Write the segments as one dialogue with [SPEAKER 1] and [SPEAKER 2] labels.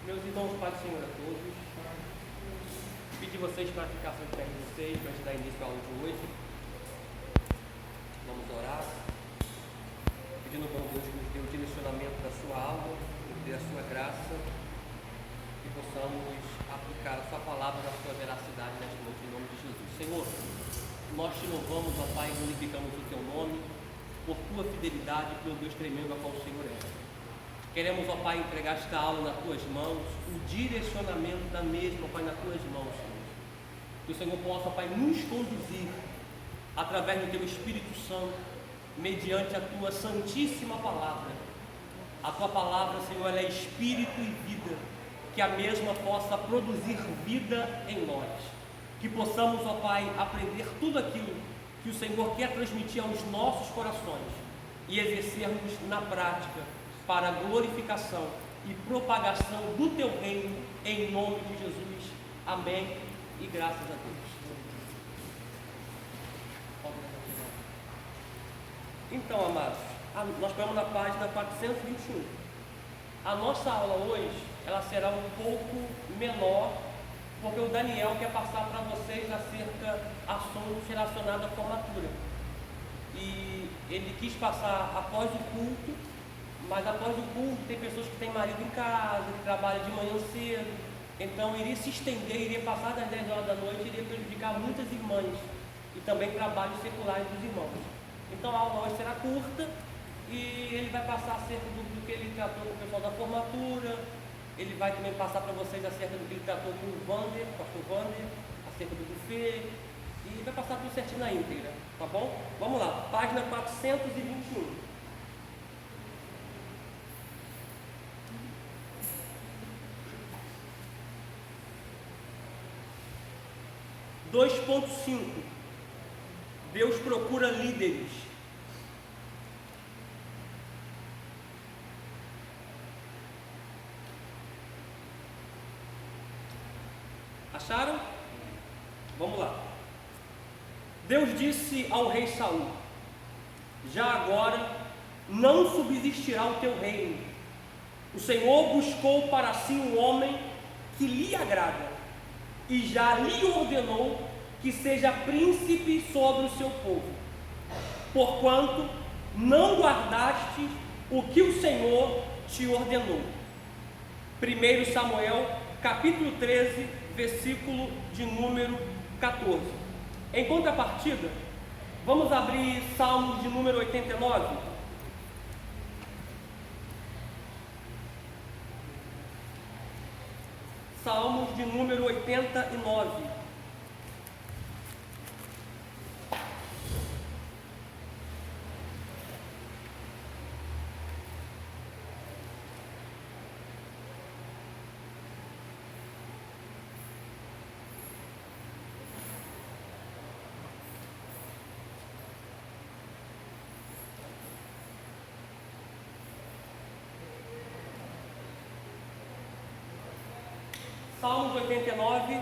[SPEAKER 1] Meus irmãos, Pai do Senhor a todos, pedir vocês para ficar sobre pé de vocês, para a gente dar início à aula de hoje. Vamos orar, pedindo ao bom Deus que nos dê o direcionamento da sua aula, que nos dê a sua graça, e possamos aplicar a sua palavra na sua veracidade nesta noite, em nome de Jesus. Senhor, nós te louvamos, ó Pai, e glorificamos o teu nome, por tua fidelidade, pelo Deus tremendo a qual o Senhor é. Queremos, ó Pai, entregar esta aula nas tuas mãos, o direcionamento da mesma, ó Pai, nas tuas mãos, Senhor. Que o Senhor possa, ó Pai, nos conduzir através do teu Espírito Santo, mediante a tua santíssima palavra. A tua palavra, Senhor, ela é espírito e vida, que a mesma possa produzir vida em nós. Que possamos, ó Pai, aprender tudo aquilo que o Senhor quer transmitir aos nossos corações e exercermos na prática, para a glorificação e propagação do teu reino, em nome de Jesus. Amém e graças a Deus. Então, amados, nós estamos na página 421. A nossa aula hoje, ela será um pouco menor, porque o Daniel quer passar para vocês acerca de assuntos relacionados à formatura. E ele quis passar após o culto, mas após o culto tem pessoas que têm marido em casa, que trabalham de manhã cedo, então iria se estender, iria passar das 10 horas da noite, iria prejudicar muitas irmãs e também trabalhos seculares dos irmãos. Então a aula hoje será curta e ele vai passar acerca do que ele tratou com o pessoal da formatura, ele vai também passar para vocês acerca do que ele tratou com o Wander, o pastor Wander, acerca do buffet, e vai passar tudo certinho na íntegra, tá bom? Vamos lá, página 421. 2.5. Deus procura líderes. Acharam? Vamos lá. Deus disse ao rei Saul: já agora não subsistirá o teu reino. O Senhor buscou para si um homem que lhe agrada, e já lhe ordenou que seja príncipe sobre o seu povo, porquanto não guardaste o que o Senhor te ordenou. 1 Samuel, capítulo 13, versículo de número 14. Em contrapartida, vamos abrir Salmos de número 89. Salmos de número 89. Salmos 89,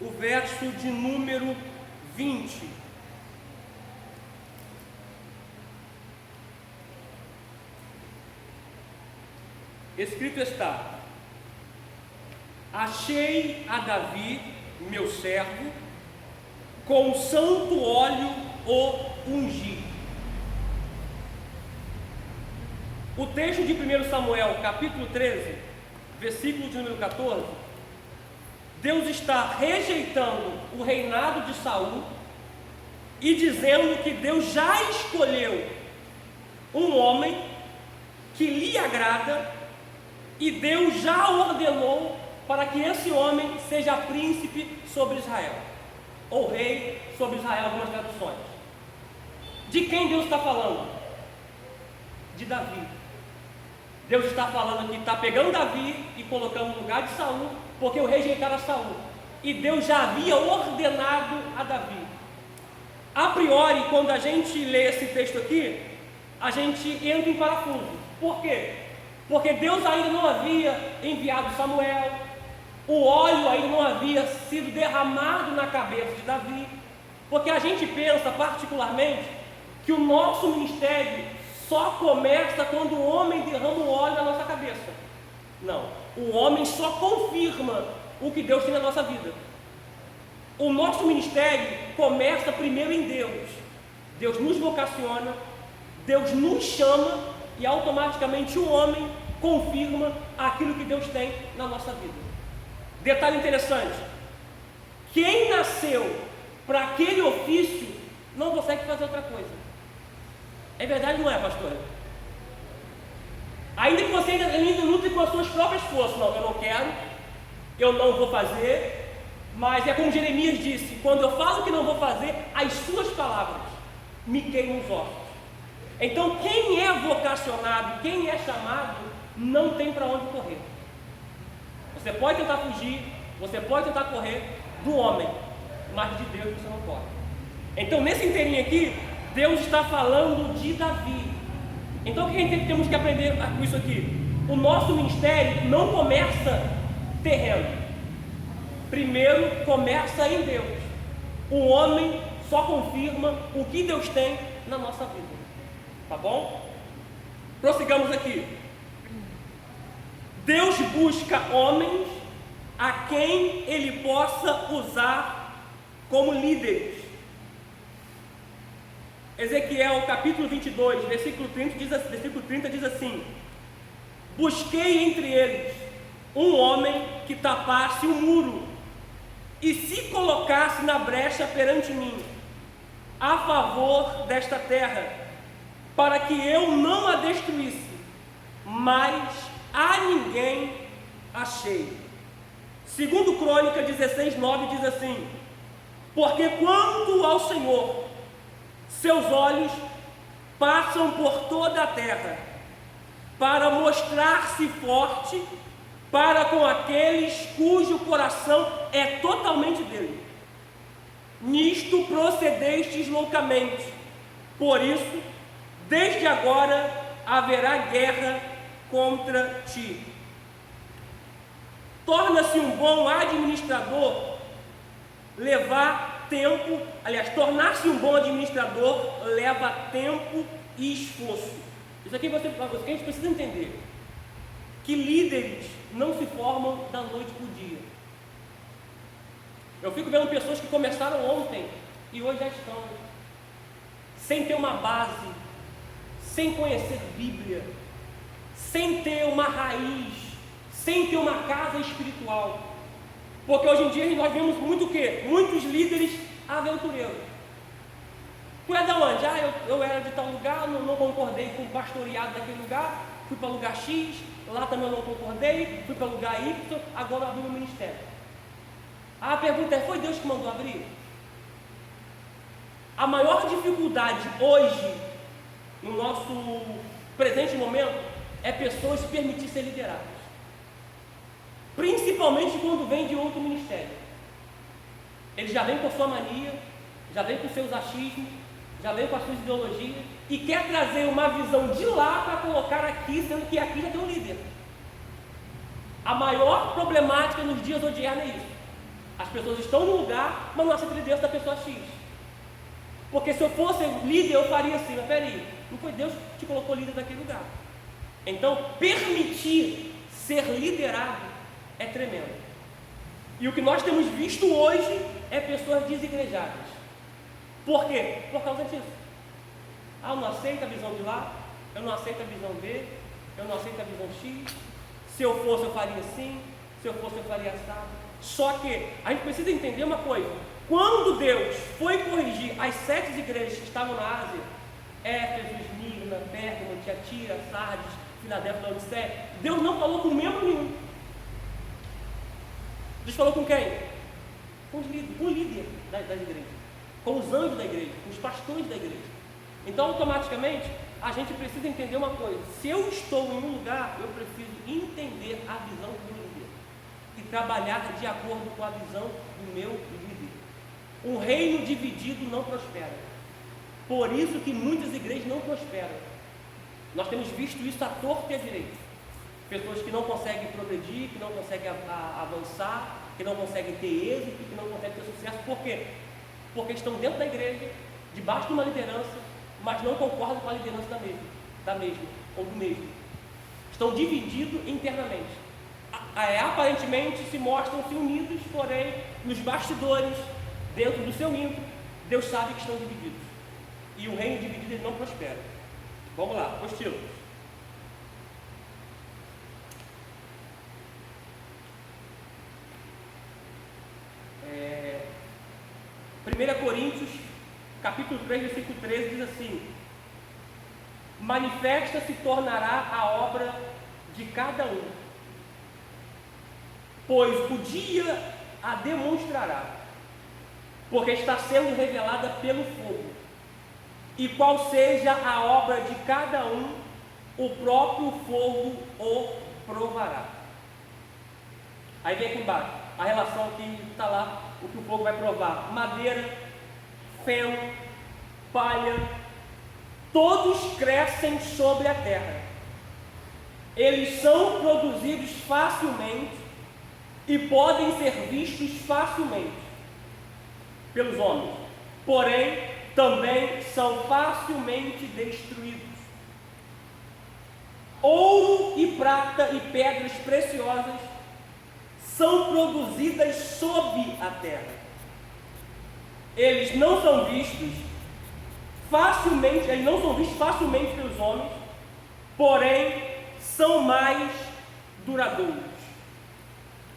[SPEAKER 1] o verso de número 20. Escrito está: achei a Davi, meu servo, com santo óleo o ungi. O texto de 1 Samuel, capítulo 13, versículo de número 14, Deus está rejeitando o reinado de Saul e dizendo que Deus já escolheu um homem que lhe agrada e Deus já ordenou para que esse homem seja príncipe sobre Israel, ou rei sobre Israel, algumas traduções. De quem Deus está falando? De Davi. Deus está falando que está pegando Davi e colocando no lugar de Saul, porque o rejeitaram a Saul. E Deus já havia ordenado a Davi. A priori, quando a gente lê esse texto aqui, a gente entra em parafuso. Por quê? Porque Deus ainda não havia enviado Samuel, o óleo ainda não havia sido derramado na cabeça de Davi. Porque a gente pensa particularmente que o nosso ministério só começa quando o homem derrama o óleo na nossa cabeça. Não. O homem só confirma o que Deus tem na nossa vida. O nosso ministério começa primeiro em Deus. Deus nos vocaciona, Deus nos chama e automaticamente o homem confirma aquilo que Deus tem na nossa vida. Detalhe interessante: quem nasceu para aquele ofício não consegue fazer outra coisa. É verdade ou não é, pastora? Ainda que você ainda lute com as suas próprias forças. Não, eu não quero, eu não vou fazer. Mas é como Jeremias disse: quando eu falo que não vou fazer, as suas palavras me queimam os ossos. Então quem é vocacionado, quem é chamado, não tem para onde correr. Você pode tentar fugir, você pode tentar correr do homem, mas de Deus você não pode. Então nesse inteirinho aqui, Deus está falando de Davi. Então o que a gente temos que aprender com isso aqui? O nosso ministério não começa terreno. Primeiro começa em Deus. O homem só confirma o que Deus tem na nossa vida. Tá bom? Prossigamos aqui. Deus busca homens a quem Ele possa usar como líderes. Ezequiel capítulo 22, versículo 30 diz assim: busquei entre eles um homem que tapasse o muro e se colocasse na brecha perante mim, a favor desta terra, para que eu não a destruísse, mas a ninguém achei. Segundo Crônica 16:9 diz assim: porque quanto ao Senhor, seus olhos passam por toda a terra, para mostrar-se forte para com aqueles cujo coração é totalmente dele. Nisto procedestes loucamente, por isso, desde agora haverá guerra contra ti. Torna-se um bom administrador levar tempo, tornar-se um bom administrador leva tempo e esforço. Isso aqui a gente precisa entender, que líderes não se formam da noite para o dia. Eu fico vendo pessoas que começaram ontem e hoje já estão sem ter uma base, sem conhecer Bíblia, sem ter uma raiz, sem ter uma casa espiritual. Porque hoje em dia nós vemos muito o quê? Muitos líderes aventureiros. Tu é da onde? Eu era de tal lugar, não concordei com o pastoreado daquele lugar, fui para lugar X, lá também eu não concordei, fui para lugar Y, agora abri o ministério. A pergunta é: foi Deus que mandou abrir? A maior dificuldade hoje, no nosso presente momento, é pessoas se permitir ser lideradas. Principalmente quando vem de outro ministério. Ele já vem com a sua mania, já vem com os seus achismos, já vem com as suas ideologias e quer trazer uma visão de lá para colocar aqui, sendo que aqui já tem um líder. A maior problemática nos dias odiernos é isso. As pessoas estão no lugar, mas não aceitam a liderança da pessoa X. Porque se eu fosse líder, eu faria assim: mas peraí, não foi Deus que te colocou líder naquele lugar. Então, permitir ser liderado é tremendo. E o que nós temos visto hoje é pessoas desigrejadas. Por quê? Por causa disso. Eu não aceito a visão de lá, eu não aceito a visão B, eu não aceito a visão X. Se eu fosse, eu faria assim, se eu fosse, eu faria assado. Só que a gente precisa entender uma coisa: quando Deus foi corrigir as 7 igrejas que estavam na Ásia, Éfeso, Esmirna, Pérgamo, Tiatira, Sardes, Filadélfia, Laodiceia, Deus não falou com membro nenhum. Deus falou com quem? Com o líder das igrejas, com os anjos da igreja, com os pastores da igreja. Então, automaticamente, a gente precisa entender uma coisa: se eu estou em um lugar, eu preciso entender a visão do líder e trabalhar de acordo com a visão do meu líder. Um reino dividido não prospera. Por isso que muitas igrejas não prosperam. Nós temos visto isso à torta e à direita. Pessoas que não conseguem progredir, que não conseguem avançar, que não conseguem ter êxito, que não conseguem ter sucesso. Por quê? Porque estão dentro da igreja, debaixo de uma liderança, mas não concordam com a liderança da mesma ou do mesmo. Estão divididos internamente. aparentemente se mostram-se unidos, porém, nos bastidores, dentro do seu íntimo, Deus sabe que estão divididos. E o reino dividido ele não prospera. Vamos lá, apostila. 1 Coríntios, capítulo 3, versículo 13, diz assim: manifesta se tornará a obra de cada um, pois o dia a demonstrará, porque está sendo revelada pelo fogo, e qual seja a obra de cada um, o próprio fogo o provará. Aí vem aqui embaixo, a relação que está lá, o que o fogo vai provar: madeira, feno, palha, todos crescem sobre a terra. Eles são produzidos facilmente e podem ser vistos facilmente pelos homens, porém também são facilmente destruídos. Ouro e prata e pedras preciosas são produzidas sob a terra. Eles não são vistos facilmente pelos homens, porém são mais duradouros.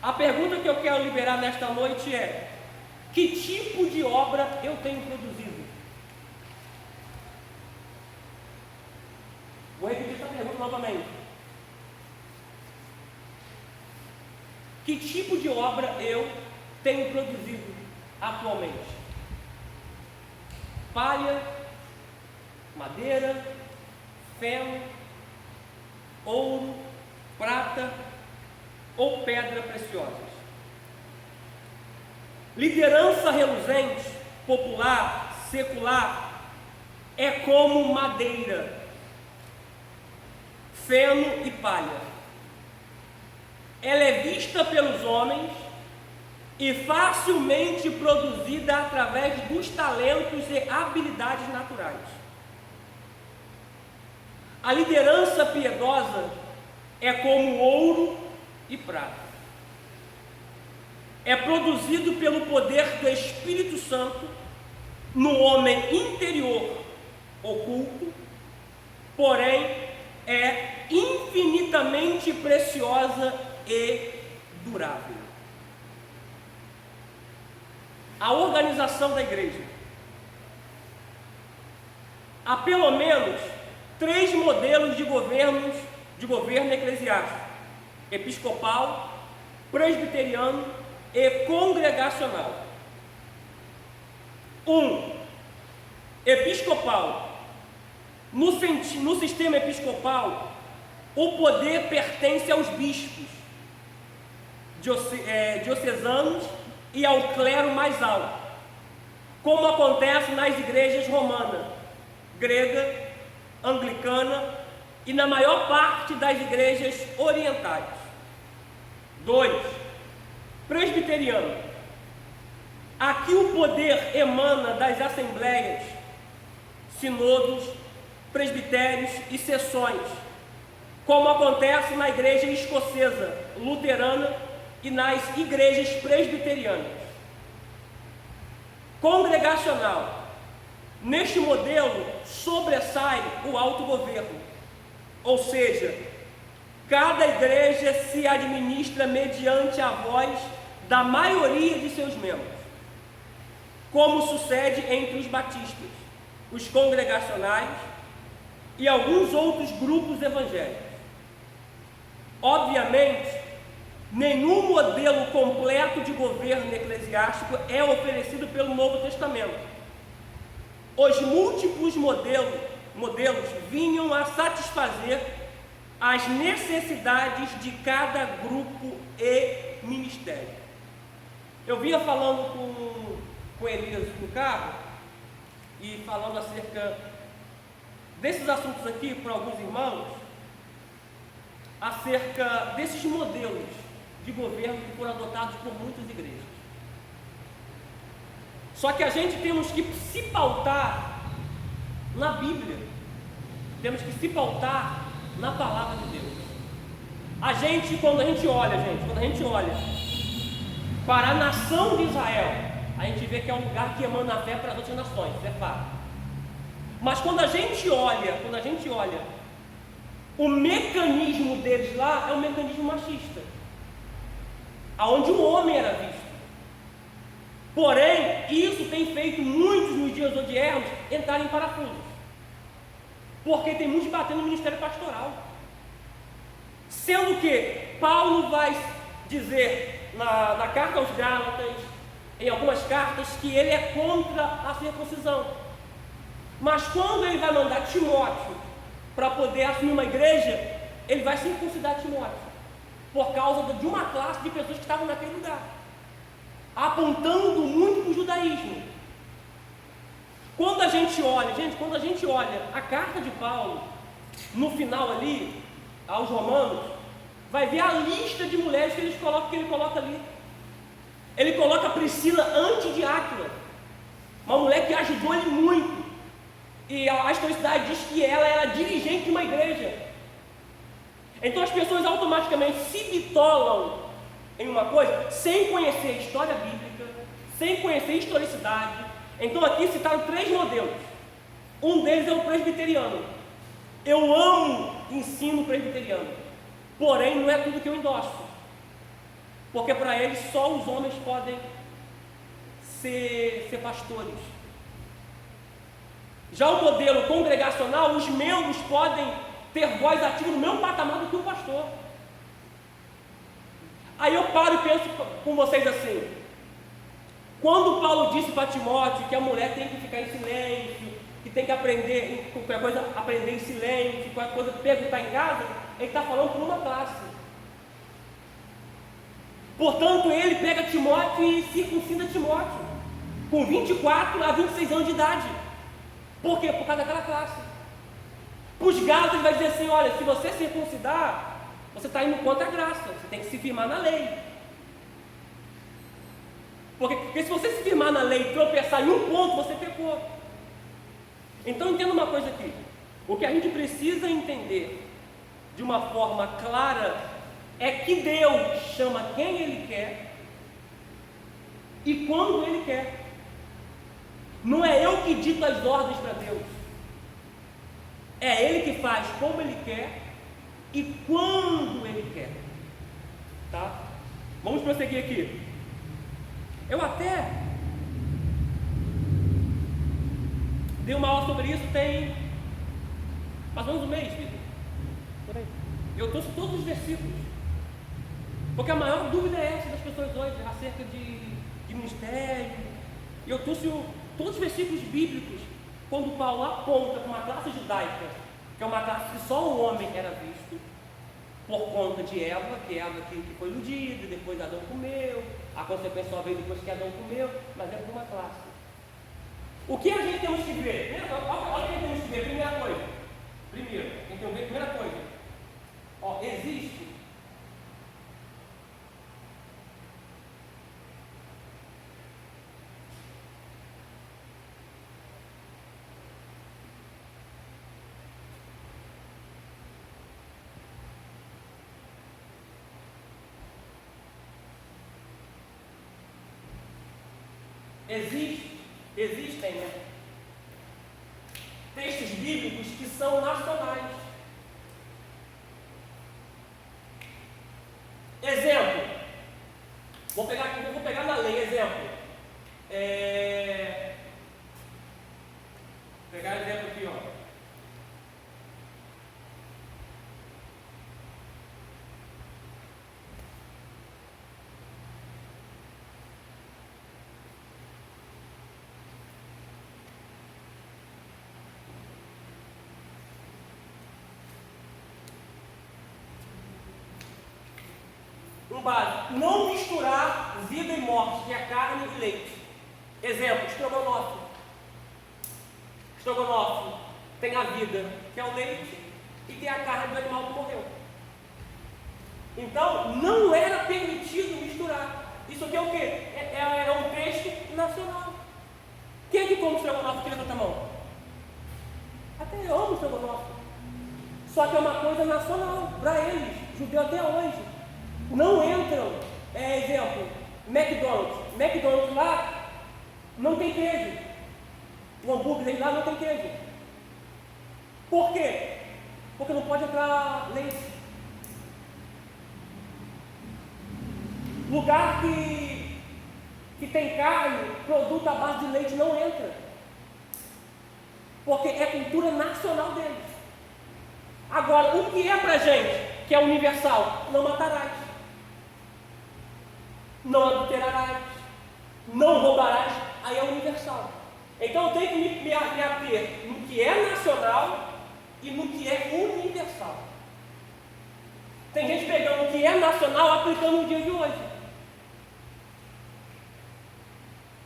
[SPEAKER 1] A pergunta que eu quero liberar nesta noite é: que tipo de obra eu tenho produzido? Vou repetir essa pergunta novamente. Que tipo de obra eu tenho produzido atualmente? Palha, madeira, feno, ouro, prata ou pedra preciosas? Liderança reluzente, popular, secular, é como madeira, feno e palha. Ela é vista pelos homens e facilmente produzida através dos talentos e habilidades naturais. A liderança piedosa é como ouro e prata. É produzido pelo poder do Espírito Santo no homem interior oculto, porém é infinitamente preciosa e durável. A organização da igreja. Há pelo menos 3 modelos de governo eclesiástico: episcopal, presbiteriano e congregacional. 1. Episcopal. No sistema episcopal, o poder pertence aos bispos diocesanos e ao clero mais alto, como acontece nas igrejas romana, grega, anglicana e na maior parte das igrejas orientais. 2. Presbiteriano. Aqui o poder emana das assembleias, sinodos, presbitérios e sessões, como acontece na igreja escocesa, luterana e nas igrejas presbiterianas. Congregacional. Neste modelo sobressai o autogoverno, ou seja, cada igreja se administra mediante a voz da maioria de seus membros, como sucede entre os batistas, os congregacionais e alguns outros grupos evangélicos. Obviamente, nenhum modelo completo de governo eclesiástico é oferecido pelo Novo Testamento. Os múltiplos modelos vinham a satisfazer as necessidades de cada grupo e ministério. Eu vinha falando com Elias no carro e falando acerca desses assuntos aqui para alguns irmãos, acerca desses modelos de governo que foram adotados por muitas igrejas. Só que a gente temos que se pautar na Bíblia, temos que se pautar na palavra de Deus. quando a gente olha para a nação de Israel, a gente vê que é um lugar que emana fé para as outras nações, isso é fato. Mas quando a gente olha o mecanismo deles lá é um mecanismo machista, aonde o homem era visto. Porém, isso tem feito muitos nos dias odiernos entrarem em parafusos, porque tem muitos batendo no ministério pastoral. Sendo que Paulo vai dizer na carta aos Gálatas, em algumas cartas, que ele é contra a circuncisão. Mas quando ele vai mandar Timóteo para poder assumir uma igreja, ele vai circuncidar Timóteo, por causa de uma classe de pessoas que estavam naquele lugar, apontando muito para o judaísmo. Quando a gente olha a carta de Paulo, no final ali, aos Romanos, vai ver a lista de mulheres que ele coloca ali. Ele coloca Priscila antes de Áquila, uma mulher que ajudou ele muito, e a historicidade diz que ela era dirigente de uma igreja. Então as pessoas automaticamente se bitolam em uma coisa, sem conhecer a história bíblica, sem conhecer a historicidade. Então aqui citaram 3 modelos, um deles é o presbiteriano. Eu amo ensino presbiteriano, porém não é tudo que eu endosso, porque para eles só os homens podem ser pastores. Já o modelo congregacional, os membros podem ter voz ativa no mesmo patamar do que o pastor. Aí eu paro e penso com vocês assim: quando Paulo disse para Timóteo que a mulher tem que ficar em silêncio, que tem que aprender, qualquer coisa aprender em silêncio, qualquer coisa perguntar em casa, ele está falando por uma classe. Portanto, ele pega Timóteo e circuncida Timóteo, com 24 a 26 anos de idade. Por quê? Por causa daquela classe. Para os Gálatas ele vai dizer assim: olha, se você circuncidar, você está indo contra a graça, você tem que se firmar na lei. Porque se você se firmar na lei e tropeçar em um ponto, você pecou. Então entenda uma coisa aqui: o que a gente precisa entender de uma forma clara é que Deus chama quem Ele quer e quando Ele quer. Não é eu que dito as ordens para Deus, é Ele que faz como Ele quer e quando Ele quer. Tá? Vamos prosseguir aqui. Eu até dei uma aula sobre isso tem mais ou menos um mês, Vitor. Por aí. Eu trouxe todos os versículos, porque a maior dúvida é essa das pessoas hoje, acerca de ministério. E eu trouxe todos os versículos bíblicos, quando Paulo aponta para uma classe judaica, que é uma classe que só o homem era visto, por conta de Eva, que foi iludida, depois Adão comeu, a consequência só veio depois que Adão comeu, mas era de uma classe. O que a gente temos que ver? Olha o que temos que ver, primeira coisa. Primeira coisa. Existe existem textos bíblicos que são nacionais. Exemplo, vou pegar na lei, exemplo. Pegar exemplo aqui, ó. Base, não misturar vida e morte, que é carne e leite. Exemplo, estrogonofe. Estrogonofe tem a vida, que é o leite, e tem a carne do animal que morreu. Então, não era permitido misturar. Isso aqui é o quê? É um texto nacional. Quem é que come estrogonofe aqui? Levanta a mão. Até eu amo estrogonofe. Só que é uma coisa nacional, para eles. judeu até hoje, não entram, exemplo, McDonald's. McDonald's lá não tem queijo. O hambúrguer dele lá não tem queijo. Por quê? Porque não pode entrar leite. Lugar que tem carne, produto à base de leite não entra. Porque é cultura nacional deles. Agora, o que é pra gente, que é universal? Não matarás, não adulterarás, não roubarás, aí é universal. Então eu tenho que me ater no que é nacional e no que é universal. Tem gente pegando o que é nacional aplicando no dia de hoje.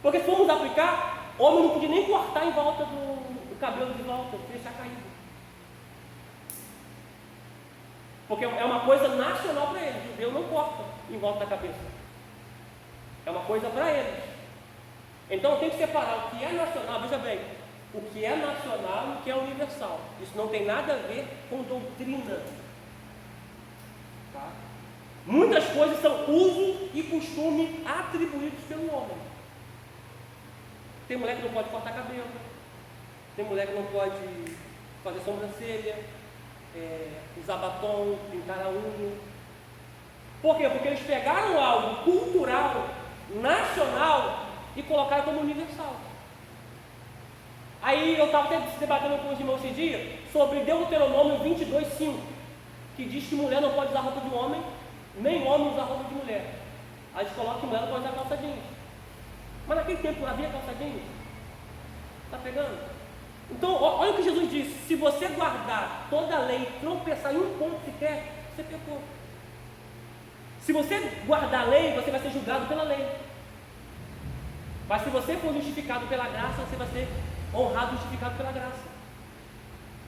[SPEAKER 1] Porque se formos aplicar, homem não podia nem cortar em volta do cabelo de volta, deixar caído. Porque é uma coisa nacional para eles. O judeu não corta em volta da cabeça. É uma coisa para eles. Então tem que separar o que é nacional, veja bem, o que é nacional e o que é universal. Isso não tem nada a ver com doutrina. Tá? Muitas coisas são uso e costume atribuídos pelo homem. Tem mulher que não pode cortar cabelo, tem mulher que não pode fazer sobrancelha, usar batom, pintar a unha. Por quê? Porque eles pegaram algo cultural, nacional e colocaram como universal. Aí eu estava até debatendo com os irmãos esse dia sobre Deuteronômio 22:5, que diz que mulher não pode usar roupa de homem, nem homem usar roupa de mulher. Aí eles colocam que mulher não pode usar calça jeans. Mas naquele tempo havia calça jeans. Está pegando? Então, olha o que Jesus disse: se você guardar toda a lei e tropeçar em um ponto sequer, você pecou. Se você guardar a lei, você vai ser julgado pela lei. Mas se você for justificado pela graça, você vai ser honrado e justificado pela graça.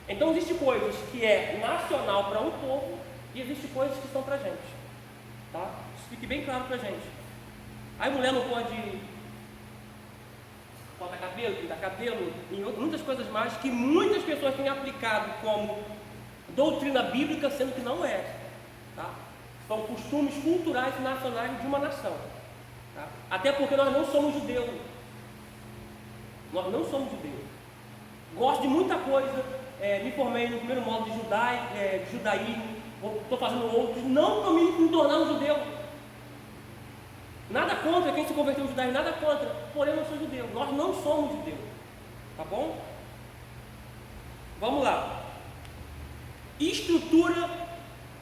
[SPEAKER 1] Então existem coisas que é nacional para um povo e existem coisas que são para a gente. Tá? Isso fique bem claro para a gente. Aí mulher não pode cortar cabelo, pintar cabelo, e muitas coisas mais que muitas pessoas têm aplicado como doutrina bíblica, sendo que não é. Tá? São costumes culturais e nacionais de uma nação. Tá? Até porque nós não somos judeus. Nós não somos judeus. Gosto de muita coisa, me formei no primeiro módulo de judaísmo, estou fazendo outros, não estou me tornando judeu. Nada contra quem se converteu ao judaísmo, nada contra, porém eu não sou judeu, nós não somos judeus, tá bom? Vamos lá. Estrutura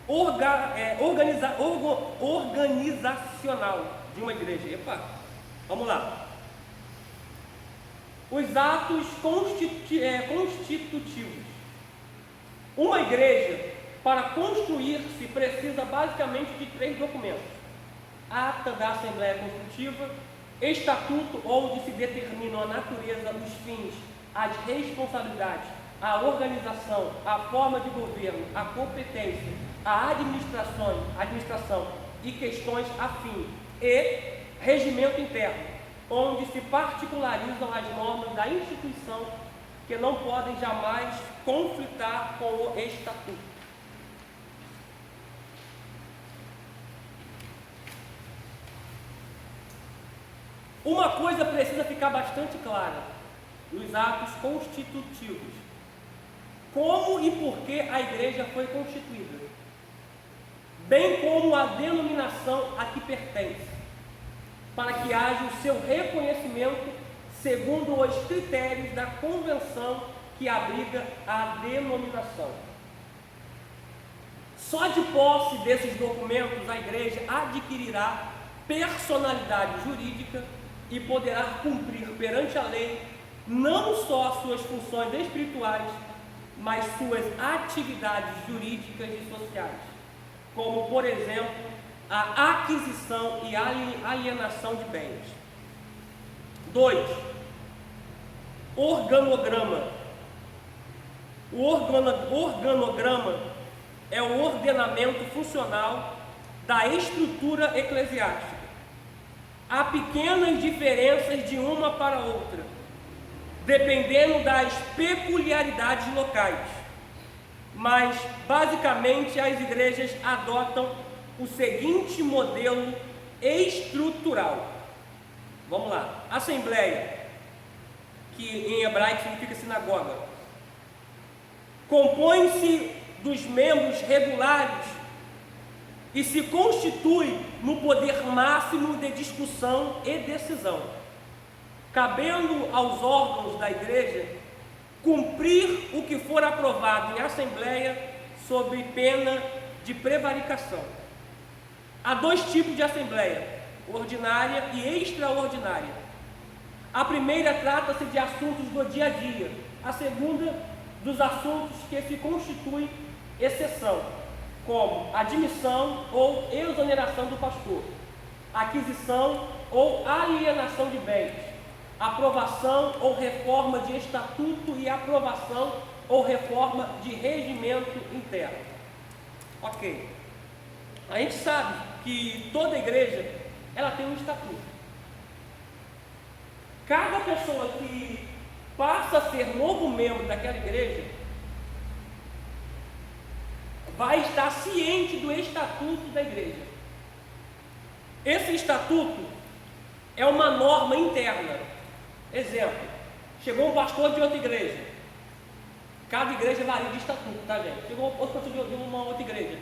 [SPEAKER 1] organizacional de uma igreja. Epa, vamos lá. Os atos constitutivos. Uma igreja, para construir-se, precisa basicamente de 3 documentos: ata da Assembleia Constitutiva, estatuto, onde se determinam a natureza, os fins, as responsabilidades, a organização, a forma de governo, a competência, a administração e questões afins, e regimento interno, onde se particularizam as normas da instituição que não podem jamais conflitar com o estatuto. Uma coisa precisa ficar bastante clara nos atos constitutivos: como e por que a igreja foi constituída, bem como a denominação a que pertence, para que haja o seu reconhecimento segundo os critérios da convenção que abriga a denominação. Só de posse desses documentos a igreja adquirirá personalidade jurídica e poderá cumprir perante a lei não só suas funções espirituais, mas suas atividades jurídicas e sociais, como, por exemplo, a aquisição e alienação de bens. 2. Organograma. O organograma é o ordenamento funcional da estrutura eclesiástica. Há pequenas diferenças de uma para outra, dependendo das peculiaridades locais, mas basicamente as igrejas adotam o seguinte modelo estrutural. Vamos lá. Assembleia, que em hebraico significa sinagoga, compõe-se dos membros regulares e se constitui no poder máximo de discussão e decisão, cabendo aos órgãos da igreja cumprir o que for aprovado em assembleia sob pena de prevaricação. Há dois tipos de assembleia: ordinária e extraordinária. A primeira trata-se de assuntos do dia a dia, a segunda dos assuntos que se constituem exceção, como admissão ou exoneração do pastor, aquisição ou alienação de bens, aprovação ou reforma de estatuto e aprovação ou reforma de regimento interno. Ok. A gente sabe que toda igreja, ela tem um estatuto. Cada pessoa que passa a ser novo membro daquela igreja vai estar ciente do estatuto da igreja. Esse estatuto é uma norma interna. Exemplo, chegou um pastor de outra igreja. Cada igreja varia de estatuto, tá, gente? Chegou outro pastor de uma outra igreja.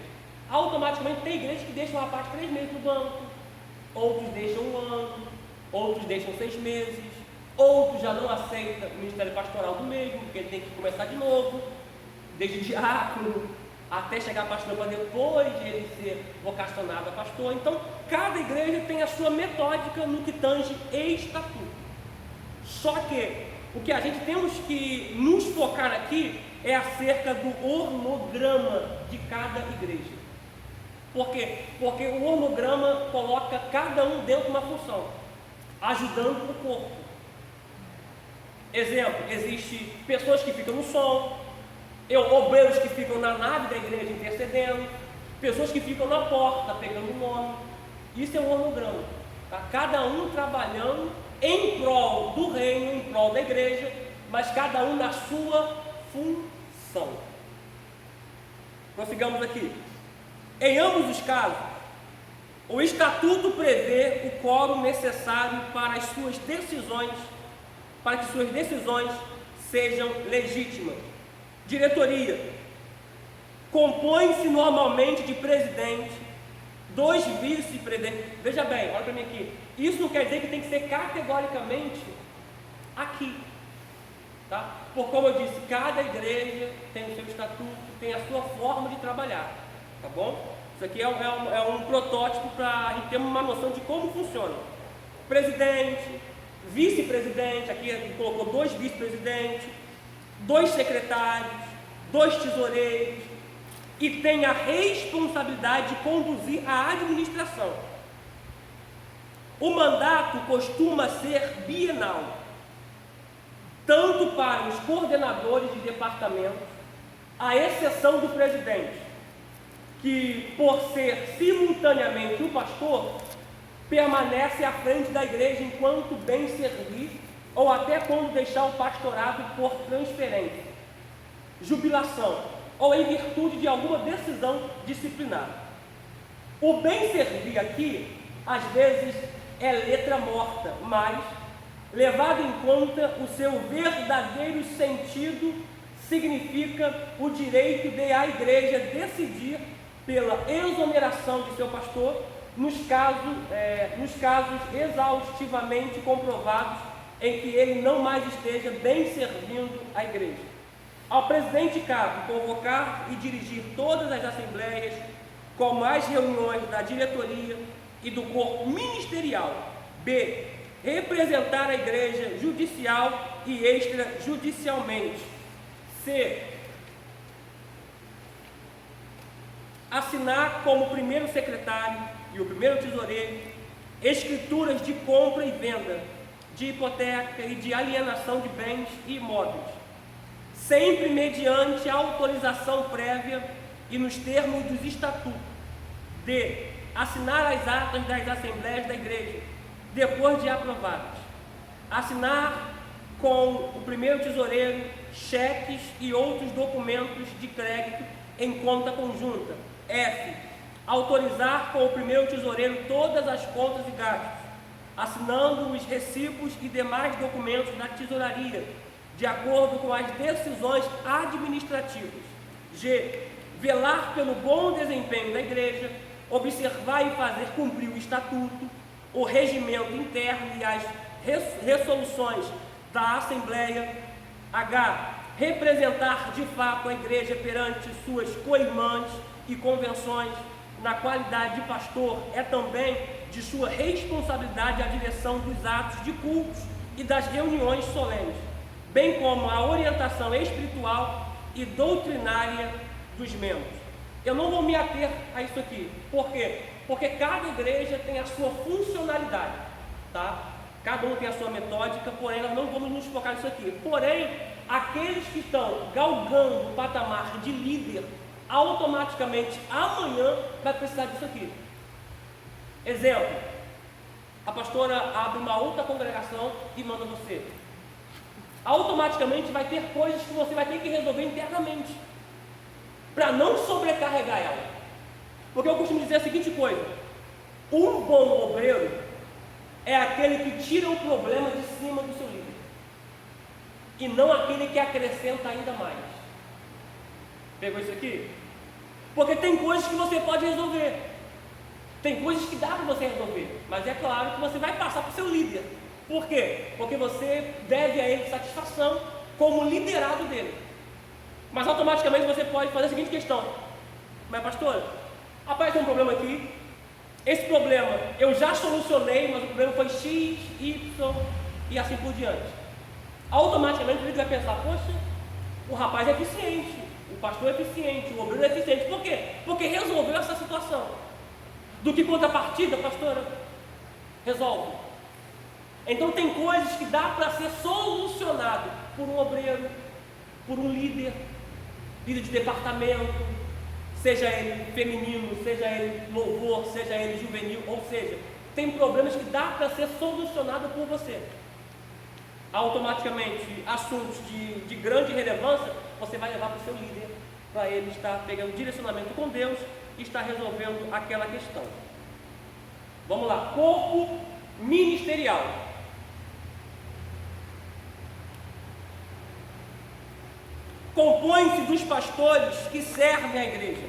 [SPEAKER 1] Automaticamente tem igrejas que deixam uma parte 3 meses no banco, outros deixam 1 ano, outros deixam 6 meses, outros já não aceitam o ministério pastoral do mesmo, porque ele tem que começar de novo, desde diácono até chegar a pastor, para depois de ele ser vocacionado a pastor. Então, cada igreja tem a sua metódica no que tange estatuto. Só que o que a gente temos que nos focar aqui é acerca do organograma de cada igreja. Por quê? Porque o organograma coloca cada um dentro de uma função, ajudando o corpo. Exemplo, existem pessoas que ficam no som, obreiros que ficam na nave da igreja intercedendo, pessoas que ficam na porta pegando o nome. Isso é um organograma, tá? Cada um trabalhando em prol do reino, em prol da igreja, mas cada um na sua função. Prossigamos aqui. Em ambos os casos, o estatuto prevê o quórum necessário para as suas decisões, para que suas decisões sejam legítimas. Diretoria compõe-se normalmente de presidente, 2 vice-presidentes. Veja bem, olha para mim aqui. Isso não quer dizer que tem que ser categoricamente aqui, tá? Por como eu disse, cada igreja tem o seu estatuto, tem a sua forma de trabalhar, tá bom? Isso aqui é um protótipo para a gente ter uma noção de como funciona. Presidente, vice-presidente, aqui ele colocou 2 vice-presidentes, 2 secretários, 2 tesoureiros, e tem a responsabilidade de conduzir a administração. O mandato costuma ser bienal, tanto para os coordenadores de departamento, à exceção do presidente, que, por ser simultaneamente o pastor, permanece à frente da igreja enquanto bem servir, ou até quando deixar o pastorado por transferência, jubilação, ou em virtude de alguma decisão disciplinar. O bem servir aqui, às vezes, é letra morta, mas, levado em conta o seu verdadeiro sentido, significa o direito de a igreja decidir pela exoneração de seu pastor, nos casos exaustivamente comprovados em que ele não mais esteja bem servindo a igreja. Ao presidente cabe convocar e dirigir todas as assembleias, como as reuniões da diretoria e do corpo ministerial. B. Representar a igreja judicial e extrajudicialmente. C. Assinar como primeiro secretário e o primeiro tesoureiro escrituras de compra e venda, de hipoteca e de alienação de bens e imóveis, sempre mediante autorização prévia e nos termos dos estatutos. D. Assinar as atas das assembleias da igreja, depois de aprovadas. Assinar com o primeiro tesoureiro, cheques e outros documentos de crédito em conta conjunta. F. Autorizar com o primeiro tesoureiro todas as contas e gastos, assinando os recibos e demais documentos da tesouraria, de acordo com as decisões administrativas. G. Velar pelo bom desempenho da igreja, observar e fazer cumprir o estatuto, o regimento interno e as resoluções da Assembleia. H. Representar de fato a igreja perante suas coirmãs e convenções. Na qualidade de pastor, é também de sua responsabilidade a direção dos atos de cultos e das reuniões solenes, bem como a orientação espiritual e doutrinária dos membros. Eu não vou me ater a isso aqui. Por quê? Porque cada igreja tem a sua funcionalidade, tá? Cada um tem a sua metódica, porém nós não vamos nos focar nisso aqui. Porém, aqueles que estão galgando o patamar de líder, automaticamente amanhã vai precisar disso aqui. Exemplo, a pastora abre uma outra congregação e manda você. Automaticamente vai ter coisas que você vai ter que resolver internamente, para não sobrecarregar ela. Porque eu costumo dizer a seguinte coisa: um bom obreiro é aquele que tira o problema de cima do seu líder, e não aquele que acrescenta ainda mais. Pegou isso aqui? Porque tem coisas que você pode resolver, tem coisas que dá para você resolver, mas é claro que você vai passar para o seu líder. Por quê? Porque você deve a ele satisfação como liderado dele. Mas automaticamente você pode fazer a seguinte questão: mas pastor, apareceu um problema aqui, esse problema eu já solucionei, mas o problema foi X, Y e assim por diante. Automaticamente ele vai pensar: poxa, o rapaz é eficiente, o pastor é eficiente, o obreiro é eficiente. Por quê? Porque resolveu essa situação. Do que contrapartida, pastora, resolve. Então tem coisas que dá para ser solucionado por um obreiro, por um líder de departamento, seja ele feminino, seja ele louvor, seja ele juvenil, ou seja, tem problemas que dá para ser solucionado por você. Automaticamente, assuntos de grande relevância, você vai levar para o seu líder, para ele estar pegando direcionamento com Deus e estar resolvendo aquela questão. Vamos lá, corpo ministerial. Compõe-se dos pastores que servem a igreja,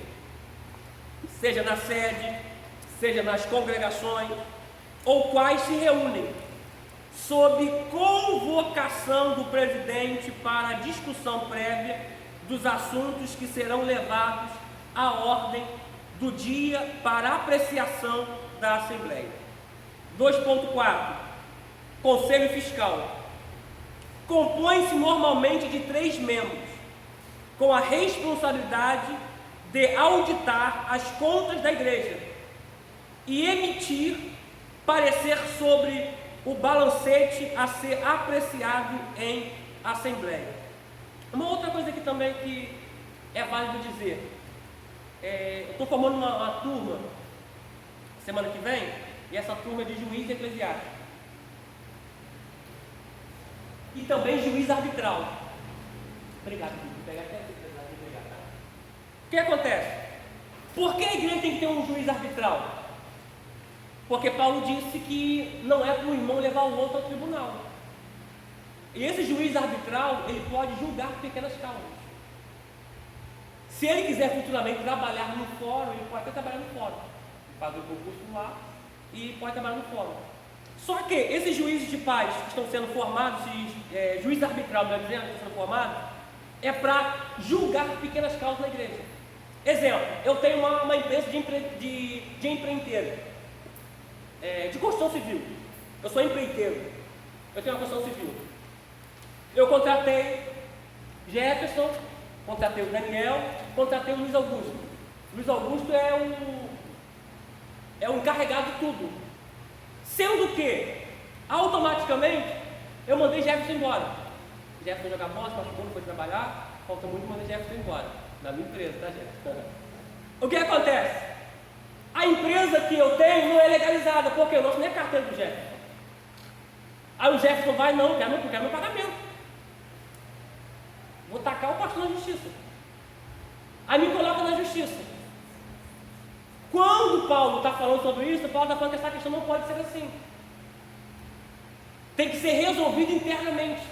[SPEAKER 1] seja na sede, seja nas congregações, ou quais se reúnem, sob convocação do presidente para a discussão prévia dos assuntos que serão levados à ordem do dia para apreciação da Assembleia. 2.4. Conselho Fiscal. Compõe-se normalmente de 3 membros, com a responsabilidade de auditar as contas da igreja e emitir parecer sobre o balancete a ser apreciado em assembleia. Uma outra coisa aqui também que é válido dizer, eu estou formando uma turma semana que vem, e essa turma é de juiz eclesiástico e também juiz arbitral. Obrigado, vou pegar até aqui. O que acontece? Por que a igreja tem que ter um juiz arbitral? Porque Paulo disse que não é para o irmão levar o outro ao tribunal. E esse juiz arbitral, ele pode julgar pequenas causas. Se ele quiser futuramente trabalhar no fórum, ele pode até trabalhar no fórum. Faz o concurso lá e pode trabalhar no fórum. Só que esses juízes de paz que estão sendo formados, juiz arbitral, melhor dizendo, que estão sendo formados, é para julgar pequenas causas na igreja. Exemplo, eu tenho uma empresa de empreiteiro, de construção civil. Eu sou empreiteiro, eu tenho uma construção civil. Eu contratei Jefferson, contratei o Daniel, contratei o Luiz Augusto. Luiz Augusto é um encarregado de tudo. Sendo que, automaticamente, eu mandei Jefferson embora. Jefferson jogar bola, se machucou, não foi trabalhar, falta muito, mandei Jefferson embora. Da minha empresa, tá, Jefferson? O que acontece? A empresa que eu tenho não é legalizada, porque o nosso não é carteira do Jefferson. Aí o Jefferson vai, não, quer meu pagamento. Vou tacar o pastor na justiça. Aí me coloca na justiça. Quando Paulo está falando sobre isso, Paulo está falando que essa questão não pode ser assim. Tem que ser resolvido internamente,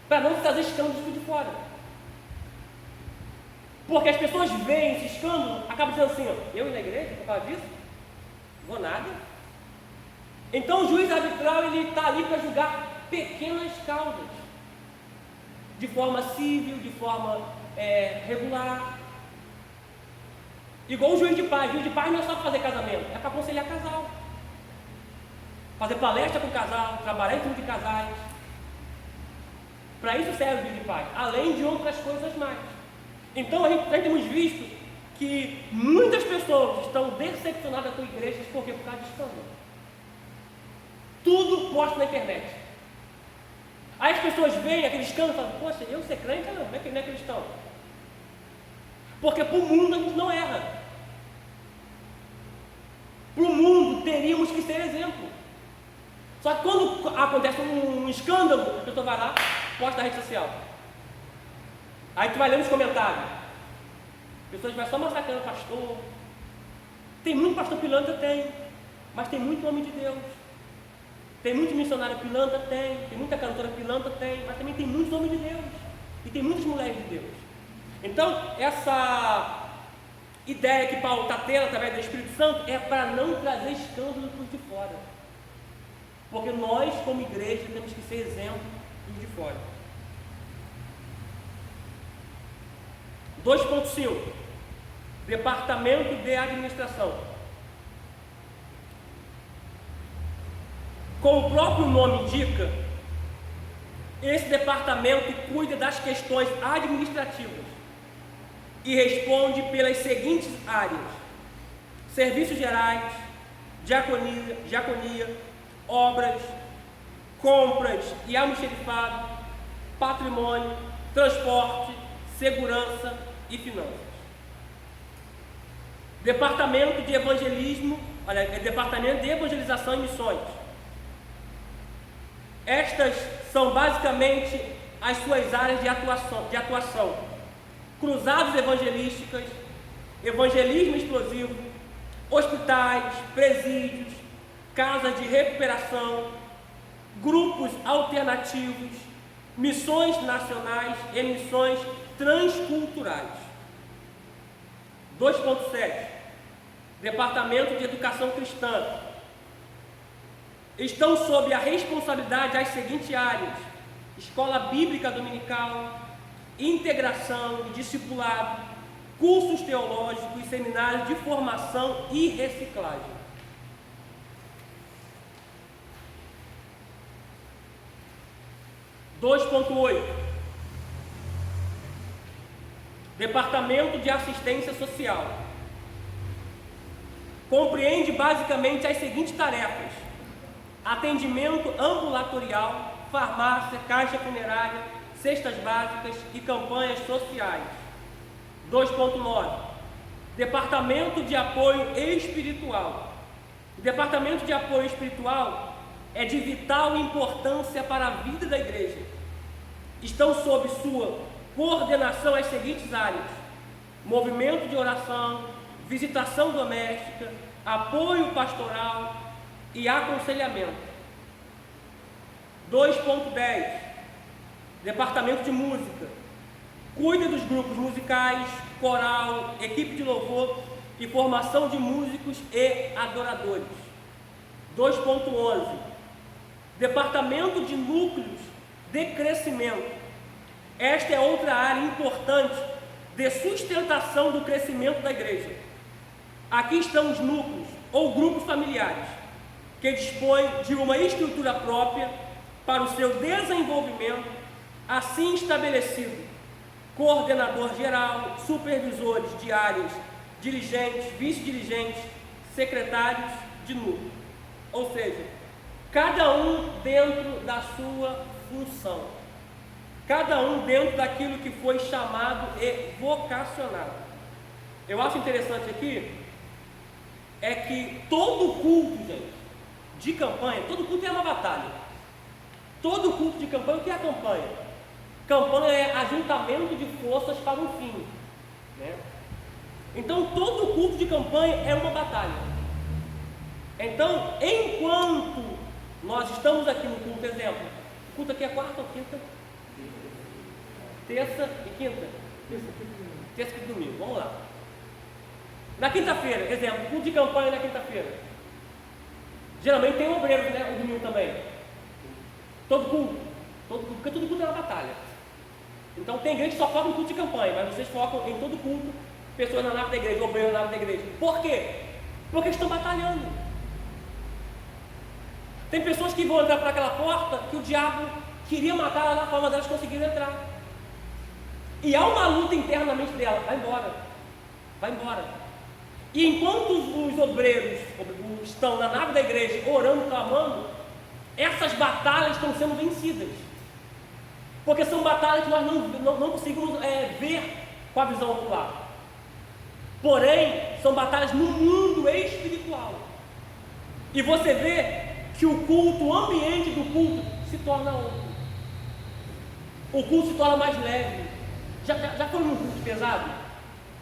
[SPEAKER 1] para não trazer escândalos de fora. Porque as pessoas veem esse escândalo, acabam dizendo assim, ó, eu ir na igreja por causa disso? Não vou nada. Então o juiz arbitral, ele está ali para julgar pequenas causas, de forma civil, de forma regular. Igual o juiz de paz. O juiz de paz não é só para fazer casamento, é para aconselhar casal, fazer palestra com o casal, trabalhar em torno de casais. Para isso serve o juiz de paz, além de outras coisas mais. Então nós temos visto que muitas pessoas estão decepcionadas com igrejas por causa de escândalo. Tudo posto na internet. Aí as pessoas veem aquele escândalo e falam, poxa, eu ser crente não é cristão. Porque para o mundo a gente não erra. Para o mundo teríamos que ser exemplo. Só que quando acontece um escândalo, a pessoa vai lá, posta na rede social. Aí tu vai ler nos comentários. As pessoas vai só massacrando o pastor. Tem muito pastor pilantra? Tem. Mas tem muito homem de Deus. Tem muito missionário pilantra? Tem. Tem muita cantora pilantra? Tem. Mas também tem muitos homens de Deus. E tem muitas mulheres de Deus. Então, essa ideia que Paulo está tendo através do Espírito Santo é para não trazer escândalo por de fora. Porque nós, como igreja, temos que ser exemplo por de fora. 2.5 Departamento de Administração. Como o próprio nome indica, esse departamento cuida das questões administrativas e responde pelas seguintes áreas: serviços gerais, diaconia, obras, compras e almoxerifado, patrimônio, transporte, segurança e finanças. Departamento de evangelismo, departamento de evangelização e missões. Estas são basicamente as suas áreas de atuação. Cruzadas evangelísticas, evangelismo explosivo, hospitais, presídios, casas de recuperação, grupos alternativos, missões nacionais e missões transculturais. 2.7 Departamento de Educação Cristã. Estão sob a responsabilidade as seguintes áreas: escola bíblica dominical, integração e discipulado, cursos teológicos e seminários de formação e reciclagem. Departamento de Assistência Social. Compreende basicamente as seguintes tarefas: atendimento ambulatorial, farmácia, caixa funerária, cestas básicas e campanhas sociais. 2.9 Departamento de Apoio Espiritual. O Departamento de Apoio Espiritual é de vital importância para a vida da igreja. Estão sob sua coordenação as seguintes áreas: movimento de oração, visitação doméstica, apoio pastoral e aconselhamento. 2.10 Departamento de Música. Cuida dos grupos musicais, coral, equipe de louvor e formação de músicos e adoradores. 2.11 Departamento de Núcleos de Crescimento. Esta é outra área importante de sustentação do crescimento da igreja. Aqui estão os núcleos ou grupos familiares, que dispõem de uma estrutura própria para o seu desenvolvimento, assim estabelecido: coordenador geral, supervisores de áreas, dirigentes, vice-dirigentes, secretários de núcleo. Ou seja, cada um dentro da sua função, cada um dentro daquilo que foi chamado e vocacionado. Eu acho interessante aqui é que todo culto, gente, de campanha, todo culto é uma batalha. Todo culto de campanha, o que é a campanha? Campanha é ajuntamento de forças para um fim, né? Então, todo culto de campanha é uma batalha. Então, enquanto nós estamos aqui no culto, exemplo, o culto aqui é quarta ou quinta? Terça e quinta? Terça e domingo, vamos lá. Na quinta-feira, exemplo, culto de campanha na quinta-feira. Geralmente tem obreiros, né? O domingo também. Todo culto, porque todo culto é uma batalha. Então tem igreja que só foca no culto de campanha, mas vocês focam em todo culto, pessoas na nave da igreja, obreiros na nave da igreja. Por quê? Porque estão batalhando. Tem pessoas que vão entrar para aquela porta que o diabo queria matar ela na forma delas conseguirem entrar. E há uma luta internamente dela, vai embora. Vai embora. E enquanto os obreiros estão na nave da igreja orando, clamando, essas batalhas estão sendo vencidas. Porque são batalhas que nós não conseguimos ver com a visão ocular. Porém, são batalhas no mundo espiritual. E você vê que o culto, o ambiente do culto se torna outro. O culto se torna mais leve. Já foi num culto pesado?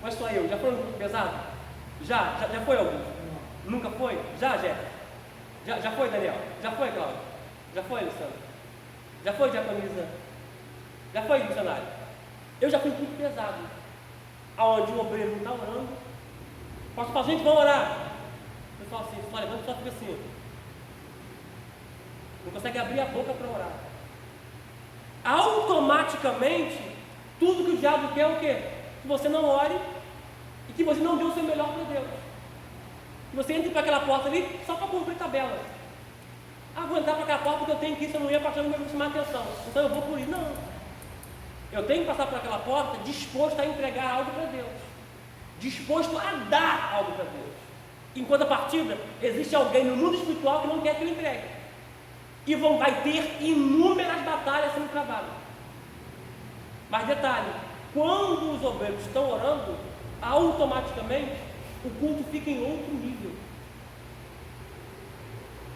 [SPEAKER 1] Mas só eu, já foi num culto pesado? Já foi algum? Nunca foi? Já, Jéssica? Já foi, Daniel? Já foi, Cláudio? Já foi, Luciano? Já foi, Diaconisa? Já foi, missionário? Eu já fui em culto pesado, aonde o obreiro não está orando. Posso falar, gente, vamos orar. O pessoal assim, só levanta, só fica assim. Não consegue abrir a boca para orar. Automaticamente, tudo que o diabo quer é o quê? Que você não ore e que você não dê o seu melhor para Deus. Que você entre para aquela porta ali só para cumprir tabela. Ah, vou entrar para aquela porta porque eu tenho que ir, se eu não ia, pastor, não vai me chamar atenção. Então eu vou por ir. Não. Eu tenho que passar por aquela porta disposto a entregar algo para Deus. Disposto a dar algo para Deus. Enquanto a partida, existe alguém no mundo espiritual que não quer que eu entregue. E vai ter inúmeras batalhas sendo travadas. Mas detalhe, quando os obreiros estão orando, automaticamente o culto fica em outro nível.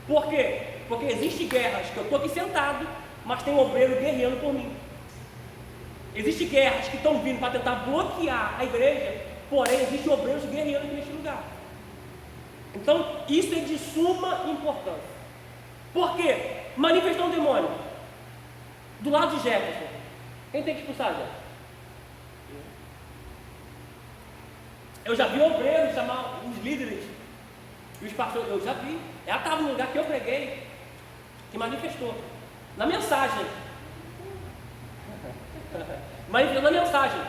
[SPEAKER 1] Por quê? Porque existem guerras que eu estou aqui sentado, mas tem um obreiro guerreando por mim. Existem guerras que estão vindo para tentar bloquear a igreja, porém existem obreiros guerreando aqui neste lugar. Então, isso é de suma importância. Por quê? Manifestou um demônio do lado de Jefferson. Quem tem que expulsar, Jefferson? Eu já vi obreiros chamar os líderes e os pastores. Eu já vi. Ela estava no lugar que eu preguei, que manifestou. Na mensagem. Manifestou na mensagem.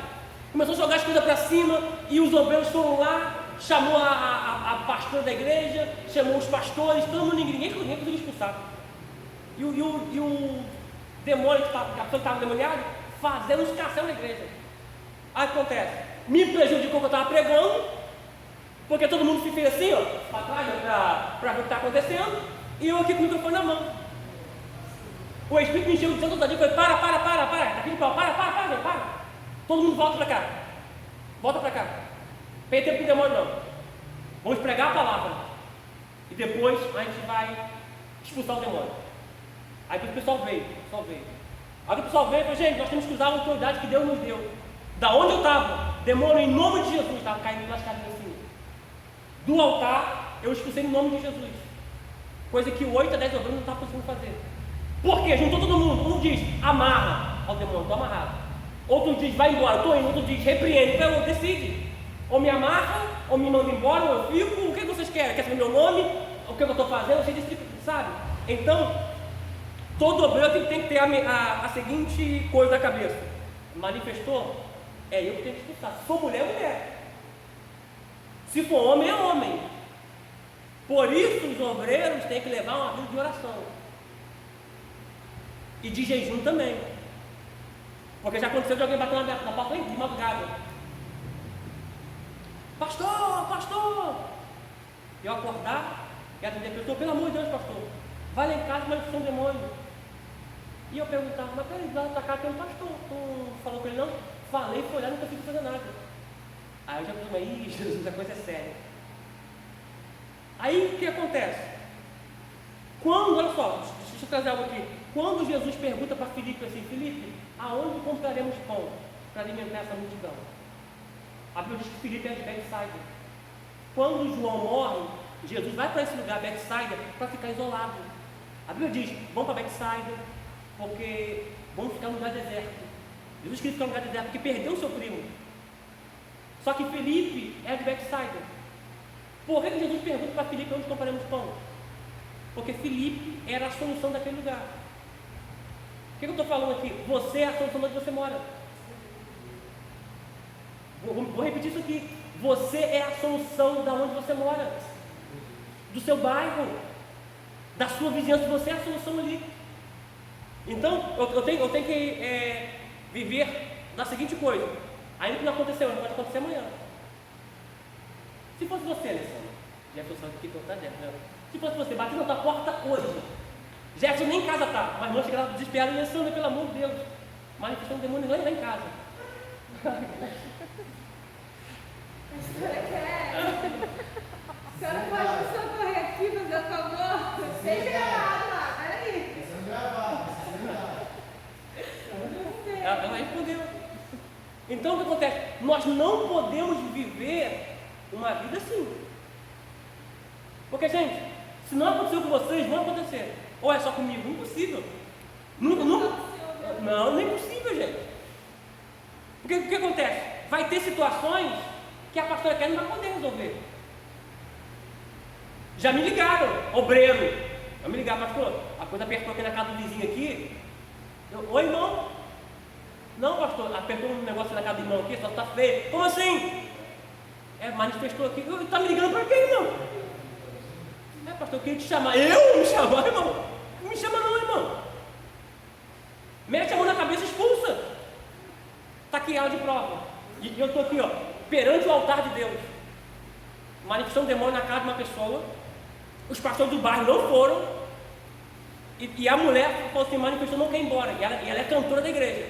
[SPEAKER 1] Começou a jogar as coisas para cima e os obreiros foram lá, chamou a pastora da igreja, chamou os pastores, todo mundo, ninguém conseguiu expulsar. E o demônio, a pessoa que estava demoniada, fazendo os caçando na igreja. Aí o que acontece? Me prejudicou que eu estava pregando, porque todo mundo se fez assim, ó, para trás, para ver o que está acontecendo, e eu aqui com o microfone na mão. O Espírito me encheu de santo dia e falou: para, tá aqui de pau, para. Todo mundo volta para cá. Volta para cá. Pede tempo com o demônio, não. Vamos pregar a palavra. E depois a gente vai expulsar o demônio. Aí o pessoal veio. Aí o pessoal veio e falou: gente, nós temos que usar a autoridade que Deus nos deu. Da onde eu estava, demônio em nome de Jesus, estava caindo pelas escadas assim. Do altar, eu expulsei em nome de Jesus. Coisa que 8 a 10 obreiros não estavam conseguindo fazer. Por quê? Juntou todo mundo. Um diz: amarra ao demônio, estou amarrado. Outro diz: vai embora, estou indo. Outro diz: repreende. Então, decide. Ou me amarra, ou me manda embora, ou eu fico. O que vocês querem? Quer saber meu nome? O que eu estou fazendo? Vocês decidem, sabe? Então, todo obreiro tem que ter a seguinte coisa na cabeça: manifestou? É eu que tenho que expulsar. Se for mulher, é mulher. Se for homem, é homem. Por isso os obreiros têm que levar uma vida de oração. E de jejum também. Porque já aconteceu de alguém bater na porta de madrugada. Pastor! E eu acordar e atender a pessoa: pelo amor de Deus, pastor, vai lá em casa, mas sou um demônio. E eu perguntava: mas peraí, lá pra cá tem um pastor. Tu falou com ele não? Falei, foi lá, não consegui fazer nada. Aí eu já pensei: ih, Jesus, a coisa é séria. Aí o que acontece? Olha só, deixa eu trazer algo aqui. quando Jesus pergunta para Filipe assim: Filipe, aonde compraremos pão para alimentar essa multidão? A Bíblia diz que Filipe é de Betsaida. Quando João morre, Jesus vai para esse lugar, Betsaida, para ficar isolado. A Bíblia diz: vamos para Betsaida, porque vamos ficar num lugar deserto. Jesus queria ficar num lugar deserto, porque perdeu o seu primo. Só que Filipe é de Betsaida. Por que Jesus pergunta para Filipe onde compraremos pão? Porque Filipe era a solução daquele lugar. O que eu estou falando aqui? Você é a solução de onde você mora. Vou repetir isso aqui. Você é a solução da onde você mora, do seu bairro, da sua vizinhança. Você é a solução ali. Então, eu tenho que viver da seguinte coisa: ainda que não aconteceu, pode acontecer amanhã. Se fosse você, Alessandro, Jefferson sabe o que contar, Jefferson. Se fosse você, batendo na tua porta hoje, Jefferson nem em casa tá, mas não chega lá desesperado, Alessandro, pelo amor de Deus, manifestando demônio lá em casa.
[SPEAKER 2] A senhora quer? A senhora pode socorrer aqui, fazer o favor? Sem gravado lá, peraí.
[SPEAKER 1] Ela respondeu. Então o que acontece? Nós não podemos viver uma vida assim. Porque, gente, se não aconteceu com vocês, não vai acontecer. Ou é só comigo? Impossível. Não, nem possível, gente. Porque o que acontece? Vai ter situações que a pastora Kelly não vai poder resolver. Já me ligaram, obreiro. Já me ligaram, pastor, a coisa apertou aqui na casa do vizinho aqui. Oi, irmão. Não, pastor, apertou um negócio na casa do irmão aqui, só está feio. Como assim? Manifestou aqui. Está me ligando para quê, irmão? Pastor, eu queria te chamar. Eu me chamar, irmão? Não me chama não, irmão. Mete a mão na cabeça e expulsa. Está aqui ela de prova. E eu estou aqui, ó, perante o altar de Deus. Manifestando demônio na casa de uma pessoa. Os pastores do bairro não foram. E a mulher falou assim: manifestou, não quer ir embora. E ela é cantora da igreja.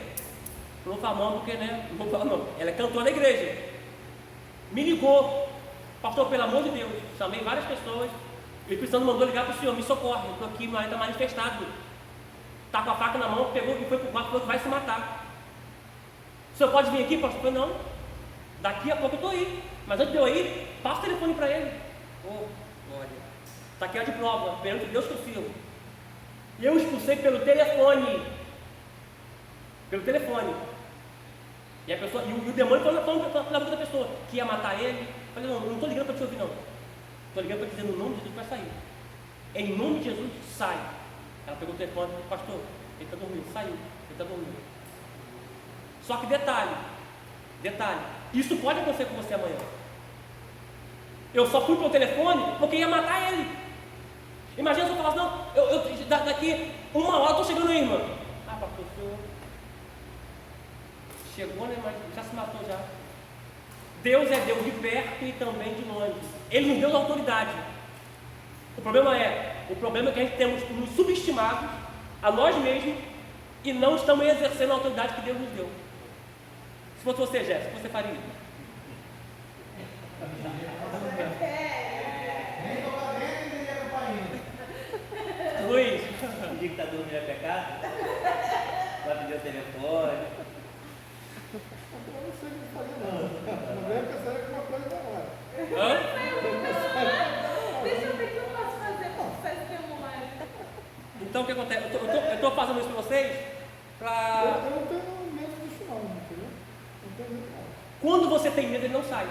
[SPEAKER 1] Não vou falar não, porque, né? Não vou falar não. Ela é cantora da igreja. Me ligou. Pastor, pelo amor de Deus. Chamei várias pessoas. O Espírito Santo mandou ligar para o senhor: me socorre. Eu estou aqui, meu marido está manifestado. Está com a faca na mão, pegou e foi para o quarto, falou que vai se matar. O senhor pode vir aqui, pastor? Eu falei: não. Daqui a pouco eu estou aí. Mas antes de eu ir, passa o telefone para ele. Glória. Está aqui a de prova, perante Deus que eu sirvo. E eu expulsei pelo telefone. Pelo telefone. E o demônio falando pela boca da pessoa que ia matar ele. Eu falei: não estou ligando para te ouvir, não. Estou ligando para dizer: no nome de Jesus vai sair. Em nome de Jesus, sai. Ela pegou o telefone e falou: pastor, ele está dormindo. Saiu, ele está dormindo. Só que detalhe, isso pode acontecer com você amanhã. Eu só fui pelo telefone porque ia matar ele. Imagina se eu falasse: não, daqui uma hora eu estou chegando aí, irmão. Pastor, o senhor chegou, né? Mas já se matou já. Deus é Deus de perto e também de longe. Ele nos deu autoridade. O problema é que a gente temos nos subestimado a nós mesmos e não estamos exercendo a autoridade que Deus nos deu. Se fosse você, Jéssica, o que você faria?
[SPEAKER 3] Nem tocar dentro e nem a campainha.
[SPEAKER 1] Luiz.
[SPEAKER 4] Pedir que está dormindo é pecado? Vai pedir o telefone.
[SPEAKER 3] Eu não sei o que fazer, não. Não é pensar que uma coisa da hora.
[SPEAKER 2] Deixa eu ver o que eu posso fazer para vocês terem um live.
[SPEAKER 1] Então o que acontece? Eu estou fazendo isso para vocês para.
[SPEAKER 3] Eu não tenho medo disso, não, entendeu? Não tenho medo, não.
[SPEAKER 1] Quando você tem medo, ele não sai.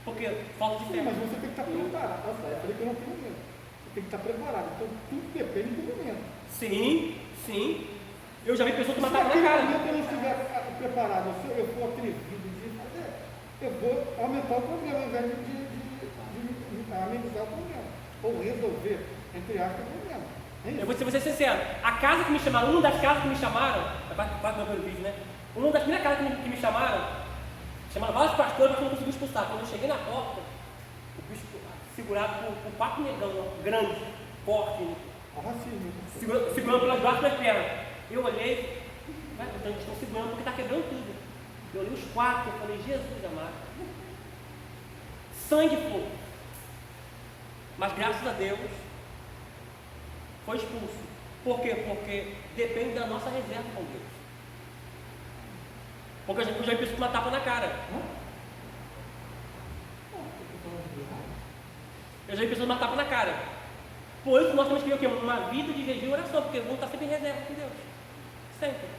[SPEAKER 1] Porque falta de
[SPEAKER 3] Sim,
[SPEAKER 1] fé.
[SPEAKER 3] mas você tem que estar preparado. Eu falei que eu não tenho medo. Você tem que estar preparado. Então tudo depende do momento.
[SPEAKER 1] Sim. Eu já vi pessoas que
[SPEAKER 3] Se
[SPEAKER 1] mataram na
[SPEAKER 3] naquele
[SPEAKER 1] cara.
[SPEAKER 3] momento eu não estiver preparado, se eu for atrevido de fazer, eu vou aumentar o problema, ao invés de amenizar o problema. Ou resolver, entre aspas, o problema.
[SPEAKER 1] Eu vou ser sincero. A casa que me chamaram, uma das casas que me chamaram, quase meu vídeo, né? Uma das primeiras casas que me chamaram vários pastores, mas não conseguiu expulsar. Quando eu cheguei na porta, o bicho segurado por 4 negão, grande, forte,
[SPEAKER 3] Racismo.
[SPEAKER 1] segurando pelas braços das pernas. Eu olhei, então eles estão segurando porque está quebrando tudo. Eu olhei os 4, eu falei: Jesus amado. Sangue e fogo. Mas graças a Deus foi expulso. Por quê? Porque depende da nossa reserva com Deus. Porque eu já vi pessoas com uma tapa na cara. Eu já vi pessoas com uma tapa na cara. Por isso nós temos que ter o quê? Uma vida de jejum e oração, porque vamos estar sempre em reserva com Deus. Sempre.